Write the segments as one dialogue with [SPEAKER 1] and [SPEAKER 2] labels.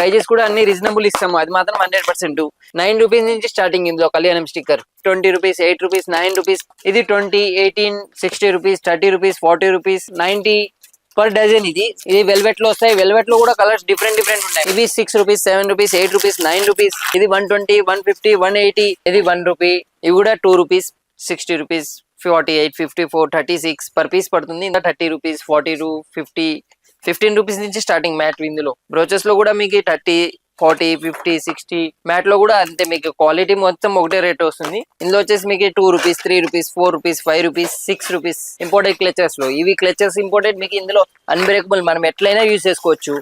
[SPEAKER 1] Prices కూడా అన్ని reasonable ఇస్తాము, అది మాత్రం 100%. 9 రూపీస్ నుంచి స్టార్టింగ్ ఇందులో కళ్యాణం స్టిక్కర్. 20 రూపీస్, 8 రూపీస్, 9 రూపీస్, ఇది 20, 18, 60 rupees, 30 rupees, 40 rupees, 90 per dozen. ఇది వెల్వెట్ లో వస్తాయి. వెల్వెట్ లో కూడా కలర్స్ డిఫరెంట్ ఉన్నాయి. ఇవి 6 రూపీస్, 7 రూపీస్, 8 రూపీస్, 9 రూపీస్, ఇది 120, 150, 180, ఇది 1 రూపీ. ఇవి కూడా 2 రూపీస్, 60 రూపీస్, 48, 54, 36 పర్ పీస్ పడుతుంది. ఇంకా 30 రూపీస్, 42, 50, 15 రూపీస్ నుంచి స్టార్టింగ్ మ్యాట్. ఇందులో బ్రోచెస్ లో కూడా మీకు 30, 40, 50, 60 మ్యాట్ లో కూడా అంతే. మీకు క్వాలిటీ మొత్తం ఒకటే రేట్ వస్తుంది. ఇందులో వచ్చేసి మీకు 2 rupees, 3 rupees, 4 rupees, 5 rupees, 6 rupees imported clutches లో. ఇవి క్లచెస్ ఇంపోర్టెడ్, మీకు ఇందులో అన్బ్రేకబుల్, మనం ఎట్లయినా యూజ్ చేసుకోవచ్చు.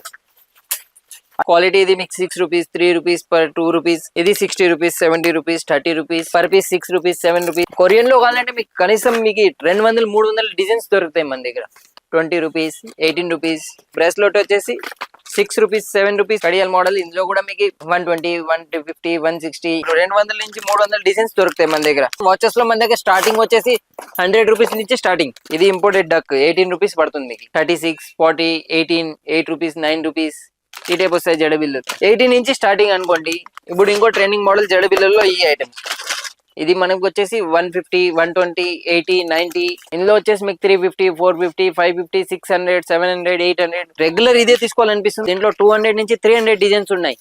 [SPEAKER 1] క్వాలిటీ ఇది మీకు 6 రూపీస్, 3 రూపీస్ పర్ 2 రూపీస్, ఇది 60 rupees, 70 rupees, 30 rupees per piece, 6 rupees, 7 rupees. Korean లో కావాలంటే మీకు కనీసం మీకు 200, 300 డిజైన్స్ దొరుకుతాయి మన దగ్గర. 20 రూపీస్, 18 రూపీస్. బ్రేస్లెట్ వచ్చేసి 6 రూపీస్, 7 రూపీస్ కడియాల్ మోడల్. ఇందులో కూడా మీకు 120, 150, 160, 200 నుంచి 300 డిజైన్స్ దొరుకుతాయి మన దగ్గర. వాచెస్ లో మన దగ్గర స్టార్టింగ్ వచ్చేసి 100 రూపీస్ నుంచి స్టార్టింగ్. ఇది ఇంపోర్టెడ్ డక్ 18 రూపీస్ పడుతుంది మీకు. 36, 40, 18, 8 రూపీస్, 9 రూపీస్ ఈ టైప్ వస్తాయి జడబిల్లు. 18 నుంచి స్టార్టింగ్ అనుకోండి. ఇప్పుడు ఇంకో ట్రెండింగ్ మోడల్ జడబిల్లులో ఈ ఐటమ్. ఇది మనకు వచ్చేసి 150, 120, 80, 90. ఇందులో వచ్చేసి మీకు 350, 450, 550, 600, 700, 800. రెగ్యులర్ ఇదే తీసుకోవాలనిపిస్తుంది. దీంట్లో 200 నుంచి 300 డిజైన్స్ ఉన్నాయి.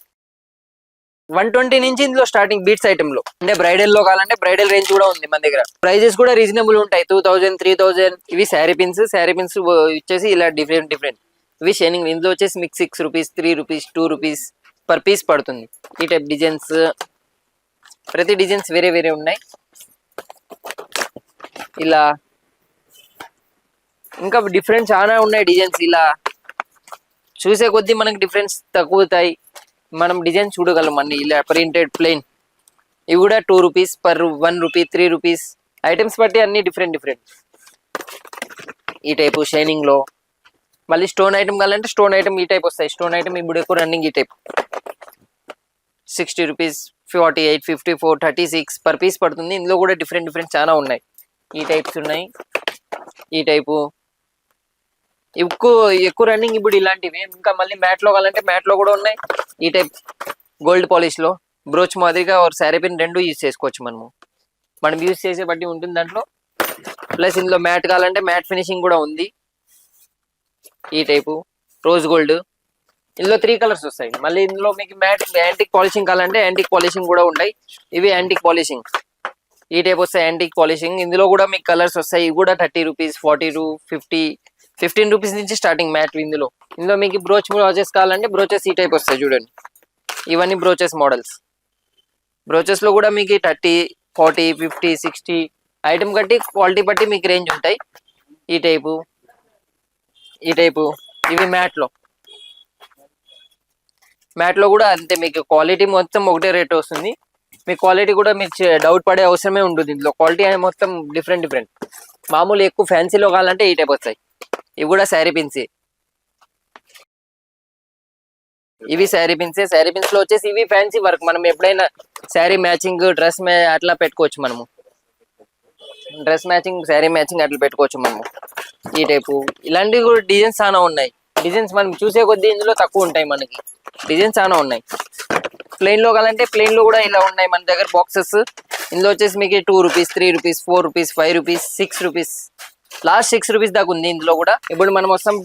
[SPEAKER 1] 120 నుంచి ఇందులో స్టార్టింగ్ బీట్స్ ఐటమ్ లో. అంటే బ్రైడల్ లో కావాలంటే బ్రైడల్ రేంజ్ కూడా ఉంది మన దగ్గర. ప్రైజెస్ కూడా రీజనబుల్ ఉంటాయి. 2000, 3000. ఇవి శారీ పిన్స్ వచ్చేసి ఇలా డిఫరెంట్. ఇవి షైనింగ్. ఇందులో వచ్చేసి మీకు 6 rupees, 3 rupees, 2 rupees per piece పడుతుంది. ఈ టైప్ డిజైన్స్, ప్రతి డిజైన్స్ వేరే ఉన్నాయి. ఇలా ఇంకా డిఫరెంట్ చాలా ఉన్నాయి డిజైన్స్. ఇలా చూసే కొద్దీ మనకి డిఫరెన్స్ తగ్గుతాయి. మనం డిజైన్ చూడగలం అన్ని. ఇలా ప్రింటెడ్ ప్లెయిన్, ఇవి కూడా 2 rupees per 1 rupee, 3 rupees. Items బట్టి అన్ని డిఫరెంట్. ఈ టైపు షైనింగ్ లో. మళ్ళీ స్టోన్ ఐటమ్ కావాలంటే స్టోన్ ఐటమ్ ఈ టైప్ వస్తాయి. స్టోన్ ఐటమ్ ఇప్పుడు ఎక్కువ రన్నింగ్. ఈ టైప్ 60 రూపీస్, 48, 54, 36 పర్ పీస్ పడుతుంది. ఇందులో కూడా డిఫరెంట్ చాలా ఉన్నాయి. ఈ టైప్స్ ఉన్నాయి. ఈ టైపు ఎక్కువ రన్నింగ్ ఇప్పుడు ఇలాంటివి. ఇంకా మళ్ళీ మ్యాట్ లో కావాలంటే మ్యాట్ లో కూడా ఉన్నాయి. ఈ టైప్ గోల్డ్ పాలిష్ లో బ్రోచ్ మాదిరిగా ఒక శారీ పిన్ 2 యూజ్ చేసుకోవచ్చు. మనం యూజ్ చేసే బట్టి ఉంటుంది దాంట్లో. ప్లస్ ఇందులో మ్యాట్ కావాలంటే మ్యాట్ ఫినిషింగ్ కూడా ఉంది. ఈ టైపు రోజ్ గోల్డ్. ఇందులో 3 కలర్స్ వస్తాయి. మళ్ళీ ఇందులో మీకు మ్యాట్ యాంటిక్ పాలిషింగ్ కావాలంటే యాంటిక్ పాలిషింగ్ కూడా ఉంటాయి. ఇవి యాంటిక్ పాలిషింగ్ ఈ టైప్ వస్తాయి. యాంటిక్ పాలిషింగ్ ఇందులో కూడా మీకు కలర్స్ వస్తాయి. ఇవి కూడా 30 రూపీస్, 42, 50, 15 రూపీస్ నుంచి స్టార్టింగ్ మ్యాట్. ఇందులో మీకు బ్రోచెస్ కావాలంటే బ్రోచెస్ ఈ టైప్ వస్తాయి. చూడండి, ఇవన్నీ బ్రోచెస్ మోడల్స్. బ్రోచెస్ లో కూడా మీకు 30, 40, 50, 60 ఐటమ్ బట్టి క్వాలిటీ బట్టి మీకు రేంజ్ ఉంటాయి. ఈ టైపు ఇవి మ్యాట్ లో కూడా అంతే. మీకు క్వాలిటీ మొత్తం ఒకటే రేట్ వస్తుంది. మీ క్వాలిటీ కూడా మీకు డౌట్ పడే అవసరమే ఉంటుంది. ఇందులో క్వాలిటీ అనేది మొత్తం డిఫరెంట్. మామూలు ఎక్కువ ఫ్యాన్సీలో కావాలంటే ఈ టైప్ వస్తాయి. ఇవి కూడా శారీ పిన్స్. ఇవి శారీ పిన్స్ లో వచ్చేసి ఇవి ఫ్యాన్సీ వర్క్. మనం ఎప్పుడైనా శారీ మ్యాచింగ్, డ్రెస్ అట్లా పెట్టుకోవచ్చు. మనము డ్రెస్ మ్యాచింగ్, శారీ మ్యాచింగ్ అట్లా పెట్టుకోవచ్చు మనము. ఈ టైపు ఇలాంటివి కూడా డిజైన్స్ చాలా ఉన్నాయి. డిజైన్స్ మనం చూసే కొద్దీ ఇందులో తక్కువ ఉంటాయి. మనకి డిజైన్స్ చాలా ఉన్నాయి. ప్లెయిన్ లో కావాలంటే ప్లెయిన్ లో కూడా ఇలా ఉన్నాయి మన దగ్గర బాక్సెస్. ఇందులో వచ్చేసి మీకు 2 rupees, 3 rupees, 4 rupees, 5 rupees, 6 rupees, last 6 rupees దాకా ఉంది. ఇందులో కూడా ఇప్పుడు మనం వస్తాం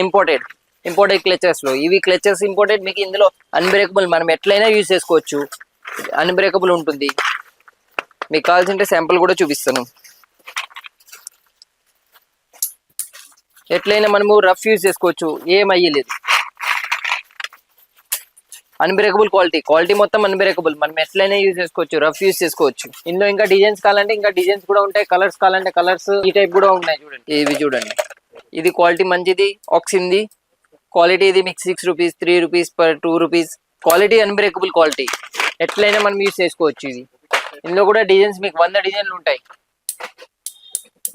[SPEAKER 1] ఇంపోర్టెడ్ క్లచెస్ లో. ఇవి క్లచెస్ ఇంపోర్టెడ్. మీకు ఇందులో అన్బ్రేకబుల్, మనం ఎట్లయినా యూజ్ చేసుకోవచ్చు. అన్బ్రేకబుల్ ఉంటుంది. మీకు కావాల్సింటే శాంపుల్ కూడా చూపిస్తాను. ఎట్లయినా మనము రఫ్ యూజ్ చేసుకోవచ్చు, ఏం అయ్యలేదు. అన్బ్రేకబుల్ క్వాలిటీ మొత్తం అన్బ్రేకబుల్. మనం ఎట్లయినా యూజ్ చేసుకోవచ్చు, రఫ్ యూజ్ చేసుకోవచ్చు. ఇందులో ఇంకా డిజైన్స్ కావాలంటే ఇంకా డిజైన్స్ కూడా ఉంటాయి. కలర్స్ కావాలంటే కలర్స్ ఈ టైప్ కూడా ఉన్నాయి. చూడండి, ఇవి చూడండి. ఇది క్వాలిటీ మంచిది, ఆక్సింది క్వాలిటీ. ఇది మీకు 6 rupees, 3 rupees per 2 rupees. Quality unbreakable quality. ఎట్లయినా మనం యూజ్ చేసుకోవచ్చు. ఇది ఇందులో కూడా డిజైన్స్ మీకు 100 డిజైన్లు ఉంటాయి.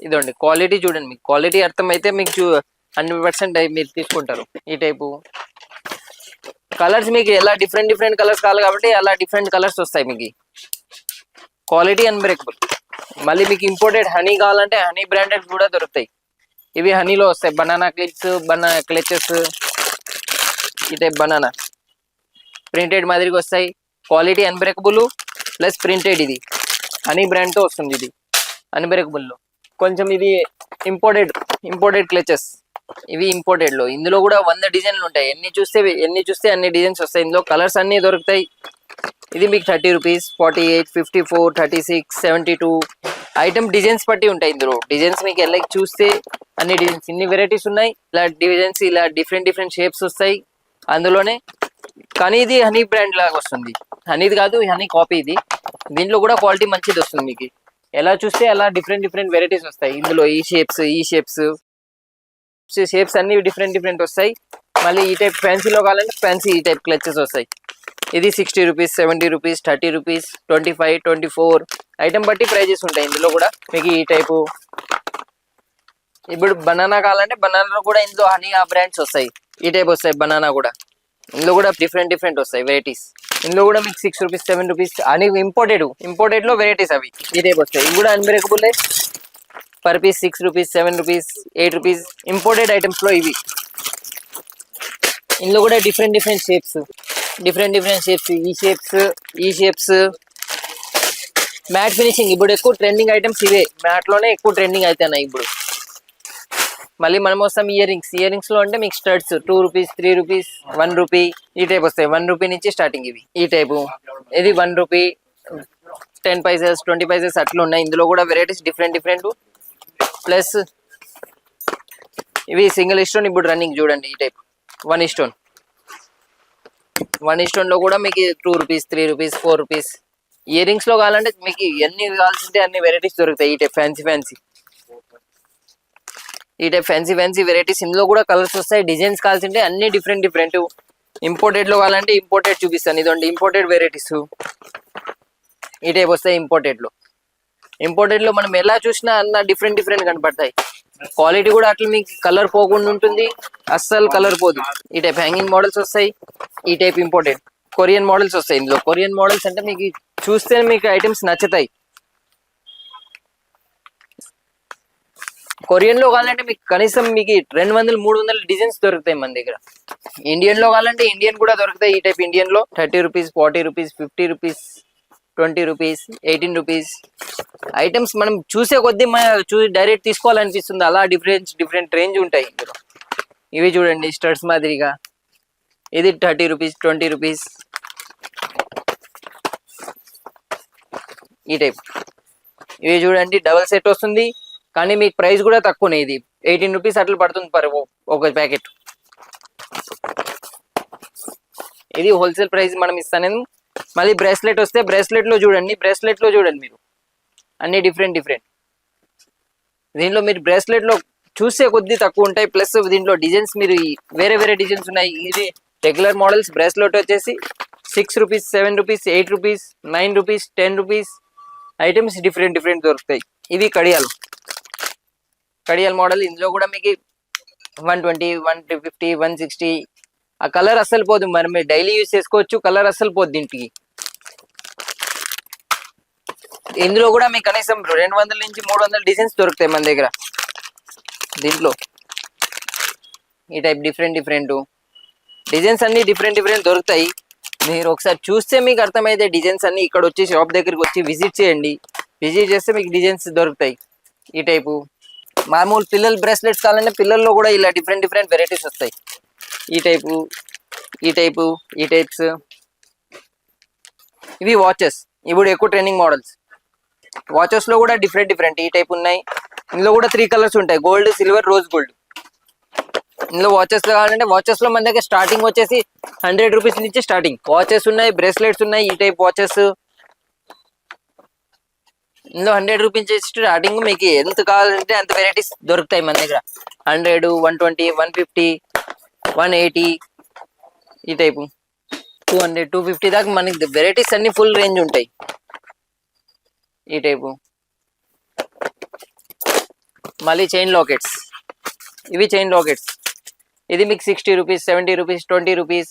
[SPEAKER 1] ఇదండి క్వాలిటీ చూడండి. మీకు క్వాలిటీ అర్థమైతే మీకు 100% మీరు తీసుకుంటారు. ఈ టైపు కలర్స్ మీకు ఎలా డిఫరెంట్ కలర్స్ కావాలి కాబట్టి అలా డిఫరెంట్ కలర్స్ వస్తాయి. మీకు క్వాలిటీ అన్బ్రేకబుల్. మళ్ళీ మీకు ఇంపోర్టెడ్ హనీ కావాలంటే హనీ బ్రాండెడ్ కూడా దొరుకుతాయి. ఇవి హనీలో వస్తాయి. బనానా క్లిప్స్, క్లచెస్ ఈ టైప్ బనానా. ప్రింటెడ్ మాదిరిగా వస్తాయి. Quality unbreakable plus printed. ఇది హనీ బ్రాండ్ తో వస్తుంది. ఇది అన్బ్రేకబుల్ లో కొంచెం ఇది ఇంపోర్టెడ్ క్లచెస్. ఇవి ఇంపోర్టెడ్ లో. ఇందులో కూడా 100 డిజైన్లు ఉంటాయి. ఎన్ని చూస్తే అన్ని డిజైన్స్ వస్తాయి. ఇందులో కలర్స్ అన్ని దొరుకుతాయి. ఇది మీకు 30 రూపీస్, 48, 54, 36, 72 ఐటమ్ డిజైన్స్ బట్టి ఉంటాయి. ఇందులో డిజైన్స్ మీకు ఎలా చూస్తే అన్ని డిజైన్స్ ఇన్ని వెరైటీస్ ఉన్నాయి. ఇలా డిజైన్స్ ఇలా డిఫరెంట్ షేప్స్ వస్తాయి అందులోనే. కానీ ఇది హనీ బ్రాండ్ లాగా వస్తుంది. హనీది కాదు, హనీ కాపీ ఇది. దీంట్లో కూడా క్వాలిటీ మంచిది వస్తుంది. మీకు ఎలా చూస్తే అలా డిఫరెంట్ వెరైటీస్ వస్తాయి. ఇందులో ఈ షేప్స్ అన్ని డిఫరెంట్ వస్తాయి. మళ్ళీ ఈ టైప్ ఫ్యాన్సీలో కావాలంటే ఫ్యాన్సీ ఈ టైప్ క్లచెస్ వస్తాయి. ఇది 60 రూపీస్, 70 రూపీస్, 30 రూపీస్, 25, 24 ఐటమ్ బట్టి ప్రైజెస్ ఉంటాయి. ఇందులో కూడా మీకు ఈ టైపు. ఇప్పుడు బనానా కావాలంటే బనానా కూడా ఇందులో హనీ ఆ బ్రాండ్స్ వస్తాయి. ఈ టైప్ వస్తాయి బనానా కూడా. ఇందులో కూడా డిఫరెంట్ వస్తాయి వెరైటీస్. ఇందులో కూడా మీకు 6 రూపీస్, 7 రూపీస్ అని ఇంపోర్టెడ్ లో వెరైటీస్ అవి ఈ టైప్ వస్తాయి. ఇవి కూడా unbreakable per piece 6 rupees, 7 rupees, 8 rupees imported items లో ఇవి. ఇందులో కూడా డిఫరెంట్ షేప్స్ ఈ షేప్స్ మ్యాట్ ఫినిషింగ్. ఇప్పుడు ఎక్కువ ట్రెండింగ్ ఐటమ్స్ ఇవే. మ్యాట్ లోనే ఎక్కువ ట్రెండింగ్ అవుతున్నాయి ఇప్పుడు. మళ్ళీ మనం వస్తాం ఇయర్ రింగ్స్ లో అంటే మీకు స్టడ్స్ 2 రూపీస్, 3 రూపీస్, 1 రూపీ ఈ టైప్ వస్తాయి. 1 రూపీ నుంచి స్టార్టింగ్ ఇవి ఈ టైపు. ఇది 1 రూపీ, 10 పైసెస్, 20 పైసెస్ అట్లా ఉన్నాయి. ఇందులో కూడా వెరైటీస్ డిఫరెంట్ ప్లస్ ఇవి సింగిల్ స్టోన్ ఇప్పుడు రన్నింగ్ చూడండి. ఈ టైప్ 1 స్టోన్ లో కూడా మీకు 2 rupees, 3 rupees, 4 rupees. Ear rings లో కావాలంటే మీకు ఎన్ని కావాల్సింటే అన్ని వెరైటీస్ దొరుకుతాయి. ఈ టైప్ ఫ్యాన్సీ ఈ టైప్ ఫ్యాన్సీ వెరైటీస్. ఇందులో కూడా కలర్స్ వస్తాయి. డిజైన్స్ కావాల్సింటే అన్ని డిఫరెంట్. ఇంపోర్టెడ్ లో కావాలంటే ఇంపోర్టెడ్ చూపిస్తాను. ఇదండి ఇంపోర్టెడ్ వెరైటీస్ ఈ టైప్ వస్తాయి. ఇంపోర్టెడ్ లో మనం ఎలా చూసినా అన్న డిఫరెంట్ కనపడతాయి. క్వాలిటీ కూడా అట్లా మీకు కలర్ పోకుండా ఉంటుంది. అస్సలు కలర్ పోదు. ఈ టైప్ హ్యాంగింగ్ మోడల్స్ వస్తాయి. ఈ టైప్ ఇంపోర్టెడ్ కొరియన్ మోడల్స్ వస్తాయి. ఇందులో కొరియన్ మోడల్స్ అంటే మీకు చూస్తే మీకు ఐటమ్స్ నచ్చుతాయి. కొరియన్ లో కావాలంటే మీకు కనీసం మీకు 200-300 డిజైన్స్ దొరుకుతాయి మన దగ్గర. ఇండియన్ లో కావాలంటే ఇండియన్ కూడా దొరుకుతాయి. ఈ టైప్ ఇండియన్ లో 30 rupees, 40 rupees, 50 rupees, 20 rupees, 18 rupees items మనం చూసే కొద్దీ చూసి డైరెక్ట్ తీసుకోవాలనిపిస్తుంది. అలా డిఫరెంట్ రేంజ్ ఉంటాయి ఇందులో. ఇవి చూడండి స్టడ్స్ మాదిరిగా. ఇది 30 రూపీస్, 20 రూపీస్ ఈ టైప్. ఇవి చూడండి డబల్ సెట్ వస్తుంది. కానీ మీకు ప్రైస్ కూడా తక్కువనే. ఇది 18 రూపీస్ అట్లా పడుతుంది పర్ ఒక ప్యాకెట్. ఇది హోల్సేల్ ప్రైస్ మనం ఇస్తాను. మళ్ళీ బ్రేస్లెట్ వస్తే బ్రేస్లెట్ లో చూడండి మీరు అన్ని డిఫరెంట్. దీంట్లో మీరు బ్రేస్లెట్ లో చూసే కొద్ది తక్కువ ఉంటాయి. ప్లస్ దీంట్లో డిజైన్స్ మీరు వేరే డిజైన్స్ ఉన్నాయి. ఇది రెగ్యులర్ మోడల్స్. బ్రేస్లెట్ వచ్చేసి 6 rupees, 7 rupees, 8 rupees, 9 rupees, 10 rupees items different దొరుకుతాయి. ఇవి కడియాల్ మోడల్. ఇందులో కూడా మీకు 120, 150, 160 ఆ కలర్ అస్సలు పోదు. మరి మీరు డైలీ యూజ్ చేసుకోవచ్చు. కలర్ అస్సలు పోదు దీంట్కి. ఇందులో కూడా మీకు కనీసం 200-300 డిజైన్స్ దొరుకుతాయి మన దగ్గర. దీంట్లో ఈ టైప్ డిఫరెంట్ డిజైన్స్ అన్ని డిఫరెంట్ దొరుకుతాయి. మీరు ఒకసారి చూస్తే మీకు అర్థమైతే డిజైన్స్ అన్ని. ఇక్కడ వచ్చి షాప్ దగ్గరికి వచ్చి విజిట్ చేయండి. విజిట్ చేస్తే మీకు డిజైన్స్ దొరుకుతాయి. ఈ టైపు మామూలు పిల్లల బ్రేస్లెట్స్ కావాలంటే పిల్లల్లో కూడా ఇలా డిఫరెంట్ వెరైటీస్ వస్తాయి. ఈ టైప్స్. ఇవి వాచెస్. ఇప్పుడు ఎక్కువ ట్రెండింగ్ మోడల్స్. వాచెస్ లో కూడా డిఫరెంట్ ఈ టైప్ ఉన్నాయి. ఇందులో కూడా 3 కలర్స్ ఉంటాయి. Gold, silver, rose gold. ఇందులో వాచెస్ కావాలంటే వాచెస్ లో మన దగ్గర స్టార్టింగ్ వచ్చేసి 100 రూపీస్ నుంచి స్టార్టింగ్ వాచెస్ ఉన్నాయి. బ్రేస్లెట్స్ ఉన్నాయి. ఈ టైప్ వాచెస్ ఇందులో 100 రూపీస్ స్టార్టింగ్. మీకు ఎంత కావాలంటే అంత వెరైటీస్ దొరుకుతాయి మన దగ్గర. 100, 120, 150, 180 ఈ టైపు 200, 250 దాకా మనకి వెరైటీస్ అన్ని ఫుల్ రేంజ్ ఉంటాయి. ఈ టైపు మళ్ళీ చైన్ లాకెట్స్. ఇవి చైన్ లాకెట్స్. ఇది మీకు 60 రూపీస్, 70 రూపీస్, 20 రూపీస్,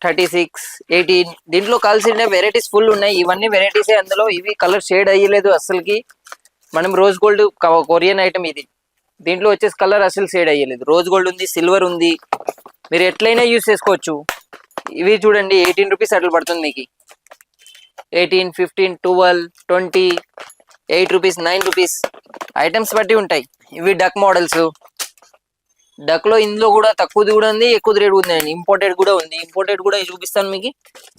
[SPEAKER 1] 36, 18 దీంట్లో కావాల్సిన వెరైటీస్ ఫుల్ ఉన్నాయి. ఇవన్నీ వెరైటీసే అందులో. ఇవి కలర్ షేడ్ అయ్యలేదు అస్సలకి. మనం రోజ్ గోల్డ్ కొరియన్ ఐటమ్ ఇది. దీంట్లో వచ్చేసి కలర్ అసలు షేడ్ అయ్యలేదు. రోజ్ గోల్డ్ ఉంది, సిల్వర్ ఉంది. మీరు ఎట్లయినా యూజ్ చేసుకోవచ్చు. ఇవి చూడండి 18 రూపీస్ అట్లా పడుతుంది మీకు. 18, 15, 12, 20, 8 రూపీస్, 9 రూపీస్ ఐటమ్స్ బట్టి ఉంటాయి. ఇవి డక్ మోడల్స్. డక్ లో ఇందులో కూడా తక్కువది కూడా ఉంది, ఎక్కువ రేట్ ఉంది అండి. ఇంపోర్టెడ్ కూడా ఉంది. ఇంపోర్టెడ్ కూడా చూపిస్తాను మీకు.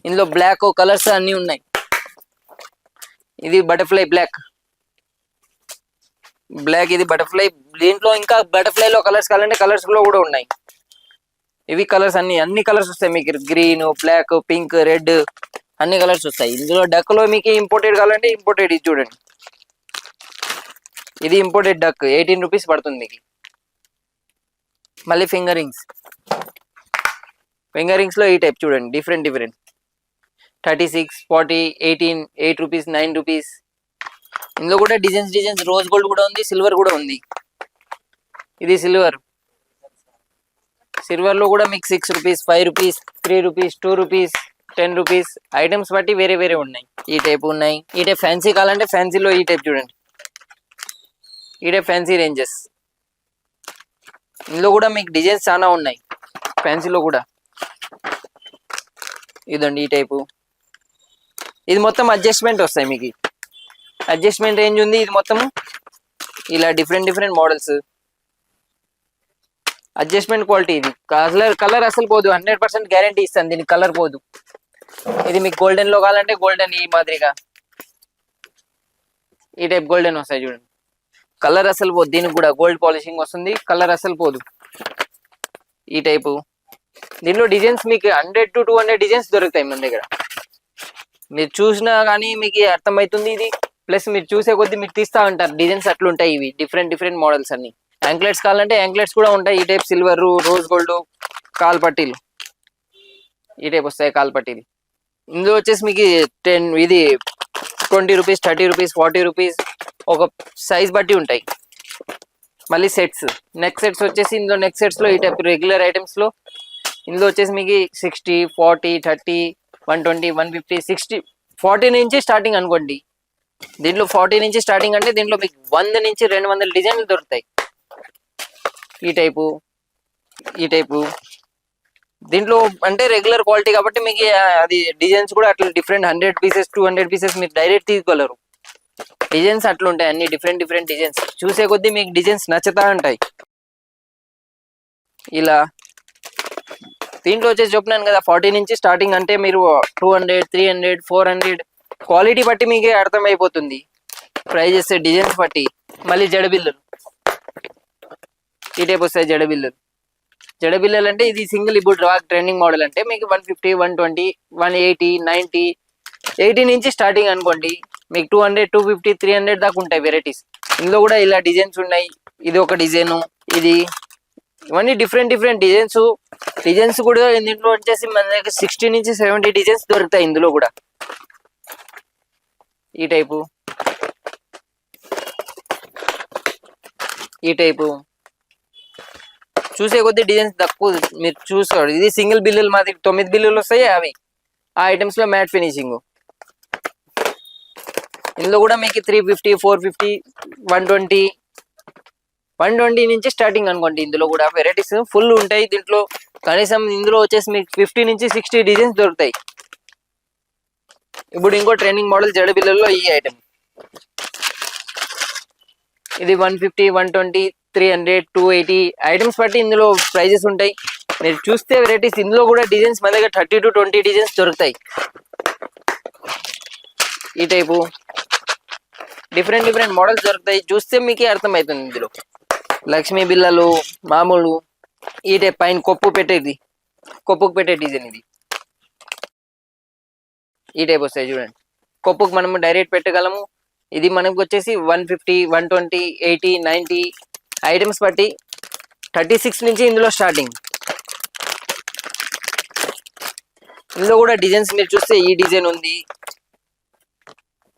[SPEAKER 1] ఇందులో బ్లాక్ కలర్స్ అన్ని ఉన్నాయి. ఇది బటర్ఫ్లై బ్లాక్. ఇది బటర్ఫ్లై. దీంట్లో ఇంకా బటర్ఫ్లై లో కలర్స్ కావాలంటే కలర్స్ లో కూడా ఉన్నాయి. ఇవి కలర్స్ అన్ని కలర్స్ వస్తాయి మీకు. గ్రీన్, బ్లాక్, పింక్, రెడ్ అన్ని కలర్స్ వస్తాయి. ఇందులో డక్ లో మీకు ఇంపోర్టెడ్ కావాలంటే ఇంపోర్టెడ్. ఇది చూడండి, ఇది ఇంపోర్టెడ్ డక్ 18 రూపీస్ పడుతుంది మీకు. మళ్ళీ ఫింగర్ రింగ్స్ లో ఈ టైప్ చూడండి, డిఫరెంట్ 36, 40, 18, 8 రూపీస్, 9 రూపీస్. ఇందులో కూడా డిజైన్స్ రోజ్ గోల్డ్ కూడా ఉంది, సిల్వర్ కూడా ఉంది. ఇది సిల్వర్ లో కూడా మీకు 6 rupees, 5 rupees, 3 rupees, 2 rupees, 10 rupees items బట్టి వేరే ఉన్నాయి. ఈ టైప్ ఉన్నాయి. ఈ టైప్ ఫ్యాన్సీ కావాలంటే ఫ్యాన్సీలో ఈ టైప్ చూడండి. ఈ టైప్ ఫ్యాన్సీ రేంజెస్. ఇందులో కూడా మీకు డిజైన్స్ చాలా ఉన్నాయి ఫ్యాన్సీలో కూడా. ఇదండి ఈ టైపు. ఇది మొత్తం అడ్జస్ట్మెంట్ వస్తాయి మీకు. అడ్జస్ట్మెంట్ రేంజ్ ఉంది. ఇది మొత్తం ఇలా డిఫరెంట్ మోడల్స్. Adjustment quality. ఇది కలర్ అసలు పోదు. 100% గ్యారంటీ ఇస్తాను, దీనికి కలర్ పోదు. ఇది మీకు గోల్డెన్ లో కావాలంటే గోల్డెన్ ఈ మాదిరిగా ఈ టైప్ గోల్డెన్ వస్తాయి చూడండి. కలర్ అసలు పోదు. దీనికి కూడా గోల్డ్ పాలిషింగ్ వస్తుంది, కలర్ అసలు పోదు. ఈ టైపు. దీనిలో డిజైన్స్ మీకు 100 to 200 డిజైన్స్ దొరుకుతాయి మన దగ్గర. మీరు చూసినా కానీ మీకు అర్థమవుతుంది ఇది. ప్లస్ మీరు చూసే కొద్దీ మీరు తీస్తా ఉంటారు. డిజైన్స్ అట్లుంటాయి. ఇవి డిఫరెంట్ మోడల్స్ అన్ని. యాంక్లెట్స్ కావాలంటే యాంక్లెట్స్ కూడా ఉంటాయి. ఈ type silver, rose gold, call పట్టీలు ఈ టైప్ వస్తాయి. కాల్ పట్టీలు ఇందులో వచ్చేసి మీకు 20 రూపీస్, 30 రూపీస్, 40 రూపీస్ ఒక సైజ్ బట్టి ఉంటాయి. మళ్ళీ నెక్ సెట్స్ వచ్చేసి ఇందులో నెక్ సెట్స్ లో ఈ టైప్ రెగ్యులర్ ఐటమ్స్ లో ఇందులో వచ్చేసి మీకు 60, 40, 30, 120, 150, 60, 40 నుంచి స్టార్టింగ్ అనుకోండి. దీంట్లో 40 నుంచి స్టార్టింగ్ అంటే దీంట్లో మీకు 100 నుంచి 200 డిజైన్లు దొరుకుతాయి. ఈ టైపు దీంట్లో అంటే రెగ్యులర్ క్వాలిటీ కాబట్టి మీకు అది డిజైన్స్ కూడా అట్లా డిఫరెంట్ 100 పీసెస్ 200 పీసెస్ మీరు డైరెక్ట్ తీసుకోగలరు. డిజైన్స్ అట్లా ఉంటాయి. అన్ని డిఫరెంట్ డిజైన్స్. చూసే కొద్దీ మీకు డిజైన్స్ నచ్చుతా ఉంటాయి. ఇలా దీంట్లో వచ్చేసి చెప్పినాను కదా 40 నుంచి స్టార్టింగ్ అంటే మీరు 200, 300, 400 క్వాలిటీ బట్టి మీకే అర్థమైపోతుంది ప్రైజెస్, డిజైన్స్ బట్టి. మళ్ళీ జడబిల్లులు ఈ టైప్ వస్తాయి. జడబిల్లలు అంటే ఇది సింగిల్. ఇప్పుడు ట్రెండింగ్ మోడల్ అంటే మీకు 150, 120, 180, 90, 80 నుంచి స్టార్టింగ్ అనుకోండి. మీకు 200, 250, 300 దాకా ఉంటాయి వెరైటీస్. ఇందులో కూడా ఇలా డిజైన్స్ ఉన్నాయి. ఇది ఒక డిజైన్. ఇది ఇవన్నీ డిఫరెంట్ డిజైన్స్ కూడా దీంట్లో వచ్చేసి మన దగ్గర 60 నుంచి 70 డిజైన్స్ దొరుకుతాయి. ఇందులో కూడా ఈ టైపు చూసే కొద్ది డిజైన్స్ తక్కువ మీరు చూసుకోండి. ఇది సింగిల్ బిల్లులు మాది 9 బిల్లులు వస్తాయి. అవి ఆ ఐటమ్స్ లో మ్యాట్ ఫినిషింగ్. ఇందులో కూడా మీకు 350, 450, 120 నుంచి స్టార్టింగ్ అనుకోండి. ఇందులో కూడా వెరైటీస్ ఫుల్ ఉంటాయి. దీంట్లో కనీసం ఇందులో వచ్చేసి మీకు 50 నుంచి 60 డిజైన్స్ దొరుకుతాయి. ఇప్పుడు ఇంకో ట్రెండింగ్ మోడల్ జడబిల్లల్లో ఈ ఐటమ్. ఇది 150, 120, 300, 280 ఐటమ్స్ బట్టి ఇందులో ప్రైజెస్ ఉంటాయి. మీరు చూస్తే వెరైటీస్ ఇందులో కూడా డిజైన్స్ మన దగ్గర 30 to 20 డిజైన్స్ దొరుకుతాయి. ఈ టైపు డిఫరెంట్ మోడల్స్ దొరుకుతాయి. చూస్తే మీకే అర్థమవుతుంది. ఇందులో లక్ష్మీ బిల్లలు మామూలు ఈ టైప్ పైన కొప్పుకు పెట్టే డిజైన్. ఇది ఈ టైప్ వస్తాయి చూడండి. కొప్పుకు మనము డైరెక్ట్ పెట్టగలము. ఇది మనకు వచ్చేసి 150, 120, 80, 90 ఐటమ్స్ బట్టి 36 నుంచి ఇందులో స్టార్టింగ్. ఇందులో కూడా డిజైన్స్ మీరు చూస్తే ఈ డిజైన్ ఉంది,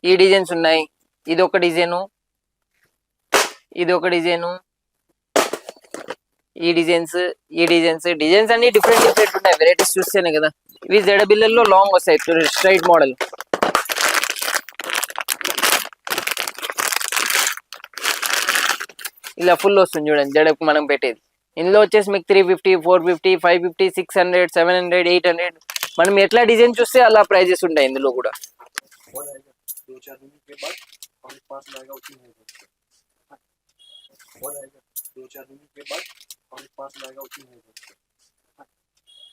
[SPEAKER 1] ఈ డిజైన్స్ ఉన్నాయి. ఇది ఒక డిజైను, ఈ డిజైన్స్ అన్ని డిఫరెంట్ ఉంటాయి. వెరైటీస్ చూస్తేనే కదా. ఇవి జడబిల్లల్లో లాంగ్ వస్తాయి, స్ట్రైట్ మోడల్. ఇలా ఫుల్ వస్తుంది చూడండి జడకు మనం పెట్టేది. ఇందులో వచ్చేసి మీకు 350, 450, 550, 600, 700, 800 మనం ఎట్లా డిజైన్ చూస్తే అలా ప్రైజెస్ ఉంటాయి ఇందులో కూడా.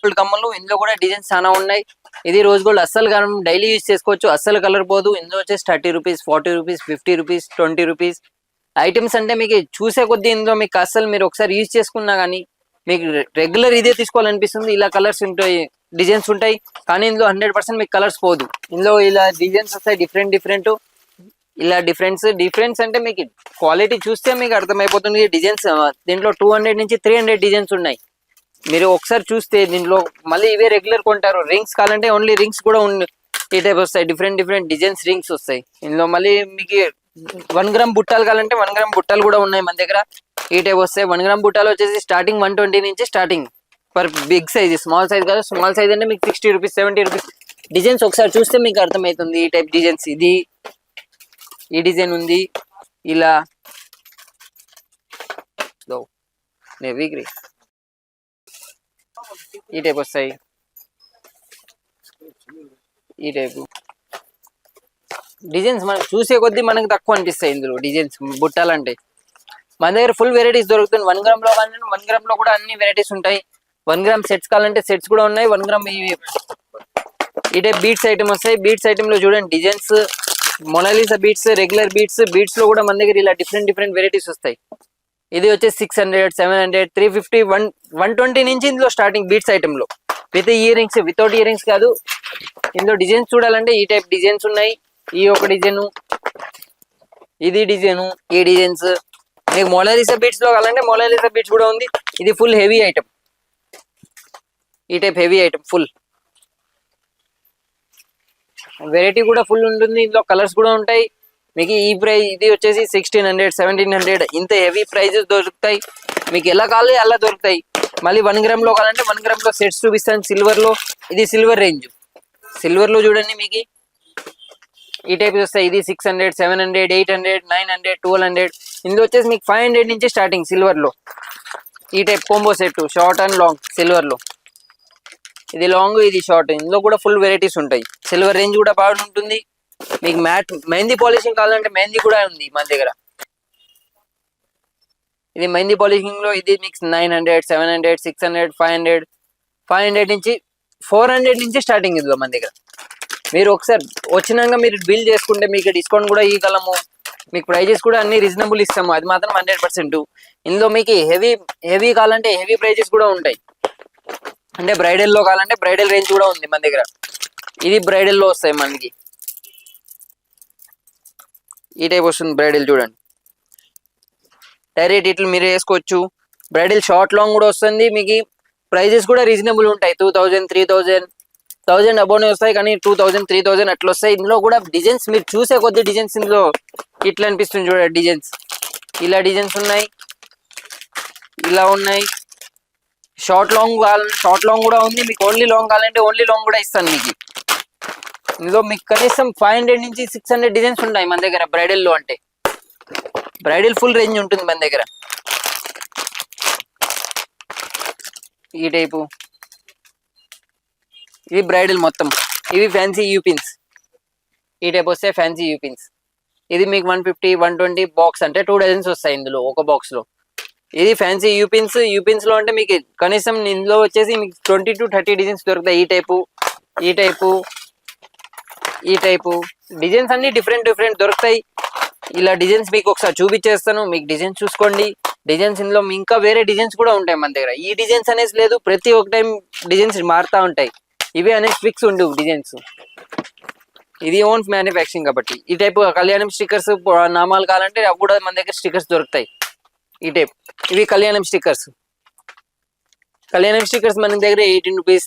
[SPEAKER 1] గోల్డ్ కమ్మలు ఇందులో కూడా డిజైన్స్ చాలా ఉన్నాయి. ఇది రోజ్ గోల్డ్ అస్సలు మనం డైలీ యూజ్ చేసుకోవచ్చు, అస్సలు కలర్ పోదు. ఇందులో వచ్చేసి 30 rupees, 40 rupees, 50 rupees, 20 rupees items. అంటే మీకు చూసే కొద్దీ ఇందులో మీకు అస్సలు మీరు ఒకసారి యూజ్ చేసుకున్నా కానీ మీకు రెగ్యులర్ ఇదే తీసుకోవాలనిపిస్తుంది. ఇలా కలర్స్ ఉంటాయి, డిజైన్స్ ఉంటాయి, కానీ ఇందులో 100% మీకు కలర్స్ పోదు. ఇందులో ఇలా డిజైన్స్ వస్తాయి డిఫరెంట్ డిఫరెంట్. ఇలా డిఫరెన్స్ అంటే మీకు క్వాలిటీ చూస్తే మీకు అర్థమైపోతుంది. డిజైన్స్ దీంట్లో 200 నుంచి 300 డిజైన్స్ ఉన్నాయి. మీరు ఒకసారి చూస్తే దీంట్లో మళ్ళీ ఇవే రెగ్యులర్ కొంటారు. రింగ్స్ కావాలంటే ఓన్లీ రింగ్స్ కూడా ఈ టైప్ వస్తాయి, డిఫరెంట్ డిఫరెంట్ డిజైన్స్ రింగ్స్ వస్తాయి ఇందులో. మళ్ళీ మీకు 1 గ్రామ్ బుట్టాలు కావాలంటే 1 గ్రామ్ బుట్టాలు కూడా ఉన్నాయి మన దగ్గర. ఈ టైప్ వస్తాయి. 1 గ్రామ్ బుట్టాలు వచ్చేసి స్టార్టింగ్ 120 నుంచి starting for big size. Small size కాదు, స్మాల్ సైజ్ అంటే మీకు 60 రూపీస్, 70 రూపీస్. డిజైన్స్ ఒకసారి చూస్తే మీకు అర్థమవుతుంది ఈ టైప్ డిజైన్స్. ఈ డిజైన్ ఉంది ఇలా ఈ టైప్ వస్తాయి. ఈ టైపు డిజైన్స్ మనకు చూసే కొద్దీ మనకు తక్కువ అనిపిస్తాయి ఇందులో డిజైన్స్. బుట్టాలంటే మన దగ్గర ఫుల్ వెరైటీస్ దొరుకుతుంది. 1 గ్రామ్ లో కానీ 1 గ్రామ్ లో కూడా అన్ని వెరైటీస్ ఉంటాయి. 1 గ్రామ్ సెట్స్ కావాలంటే సెట్స్ కూడా ఉన్నాయి. 1 గ్రామ్ ఈ టైప్ బీట్స్ ఐటమ్ వస్తాయి. బీట్స్ ఐటమ్ లో చూడండి designs, Mona Lisa beads, regular beads. Beads లో కూడా మన దగ్గర ఇలా డిఫరెంట్ డిఫరెంట్ వెరైటీస్ వస్తాయి. ఇది వచ్చేసి 600, 700, 350, 120 నుంచి ఇందులో స్టార్టింగ్ బీట్స్ ఐటమ్ లో. With ear rings, without ear rings కాదు. ఇందులో డిజైన్స్ చూడాలంటే ఈ టైప్ డిజైన్స్ ఉన్నాయి. ఈ ఒక డిజైన్, ఇది డిజైన్, ఈ డిజైన్స్. మీకు మొనాలిసా బీట్స్ లో కావాలంటే మొనాలిసా బీట్స్ కూడా ఉంది. ఇది ఫుల్ హెవీ ఐటమ్. ఈ type heavy item full variety కూడా ఫుల్ ఉంటుంది. ఇందులో కలర్స్ కూడా ఉంటాయి. మీకు ఈ ప్రైస్ ఇది వచ్చేసి 1600, 1700 ఇంత హెవీ ప్రైజెస్ దొరుకుతాయి. మీకు ఎలా కావాలి అలా దొరుకుతాయి. మళ్ళీ 1 గ్రామ్ లో కావాలంటే 1 గ్రామ్ లో సెట్స్ చూపిస్తాను సిల్వర్ లో. ఇది సిల్వర్ రేంజ్. సిల్వర్ లో చూడండి మీకు ఈ టైప్ వస్తాయి. ఇది 600, 700, 800, 900, 1200. ఇందులో వచ్చేసి మీకు 500 నుంచి స్టార్టింగ్ సిల్వర్ లో. ఈ type combo set short and long silver లో. ఇది లాంగ్, ఇది షార్ట్. ఇందులో కూడా ఫుల్ వెరైటీస్ ఉంటాయి. సిల్వర్ రేంజ్ కూడా బాగుంటుంది. మీకు మ్యాట్ మెహందీ పాలిషింగ్ కావాలంటే మెహందీ కూడా ఉంది మన దగ్గర. ఇది మెహందీ పాలిషింగ్ లో ఇది మీకు 900, 700, 600, 500 నుంచి 400 నుంచి స్టార్టింగ్ ఇందులో మన దగ్గర. మీరు ఒకసారి వచ్చినాక మీరు బిల్ చేసుకుంటే మీకు డిస్కౌంట్ కూడా ఇవ్వగలము. మీకు ప్రైజెస్ కూడా అన్ని రీజనబుల్ ఇస్తాము, అది మాత్రం 100%. ఇందులో మీకు హెవీ కావాలంటే హెవీ ప్రైజెస్ కూడా ఉంటాయి. అంటే బ్రైడల్ లో కావాలంటే బ్రైడల్ రేంజ్ కూడా ఉంది మన దగ్గర. ఇది బ్రైడల్ లో వస్తాయి మనకి. ఈ టైప్ వస్తుంది బ్రైడల్ చూడండి. డైరెక్ట్ ఇట్లా మీరు వేసుకోవచ్చు. బ్రైడల్ షార్ట్ లాంగ్ కూడా వస్తుంది. మీకు ప్రైజెస్ కూడా రీజనబుల్ ఉంటాయి. 2000, 3000, 1000 అబోనే వస్తాయి, కానీ 2000, 3000 అట్లా వస్తాయి. ఇందులో కూడా డిజైన్స్ మీరు చూసే కొద్ది డిజైన్స్ ఇందులో ఇట్లా అనిపిస్తుంది చూడండి. డిజైన్స్ ఇలా డిజైన్స్ ఉన్నాయి, ఇలా ఉన్నాయి. షార్ట్ లాంగ్ కూడా ఉంది. మీకు ఓన్లీ లాంగ్ కావాలంటే ఓన్లీ లాంగ్ కూడా ఇస్తాను మీకు. ఇందులో మీకు కనీసం 500 నుంచి 600 డిజైన్స్ ఉంటాయి మన దగ్గర. బ్రైడల్ లో అంటే బ్రైడల్ ఫుల్ రేంజ్ ఉంటుంది మన దగ్గర. ఈ టైపు ఇది బ్రైడల్ మొత్తం. ఇవి ఫ్యాన్సీ యూపిన్స్. ఈ టైప్ వస్తే ఫ్యాన్సీ యూపిన్స్. ఇది మీకు 150, 120 బాక్స్ అంటే 2 డజన్స్ వస్తాయి ఇందులో ఒక బాక్స్ లో. ఇది ఫ్యాన్సీ యూపిన్స్ లో అంటే మీకు కనీసం ఇందులో వచ్చేసి మీకు 20 to 30 డిజైన్స్ దొరుకుతాయి. ఈ టైపు డిజైన్స్ అన్ని డిఫరెంట్ దొరుకుతాయి. ఇలా డిజైన్స్ మీకు ఒకసారి చూపించేస్తాను, మీకు డిజైన్స్ చూసుకోండి. డిజైన్స్ ఇందులో ఇంకా వేరే డిజైన్స్ కూడా ఉంటాయి మన దగ్గర. ఈ డిజైన్స్ అనేసి లేదు, ప్రతి ఒక్క టైం డిజైన్స్ మారుతూ ఉంటాయి. ఇవే అనేసి ఫిక్స్ ఉండవు డిజైన్స్. ఇది ఓన్ మ్యానుఫ్యాక్చరింగ్ కాబట్టి. ఈ టైప్ కళ్యాణం స్టిక్కర్స్ నామాలు కావాలంటే అవి కూడా మన దగ్గర స్టిక్కర్స్ దొరుకుతాయి. ఈ టైప్ ఇవి కళ్యాణం స్టిక్కర్స్. మన దగ్గర 18 రూపీస్,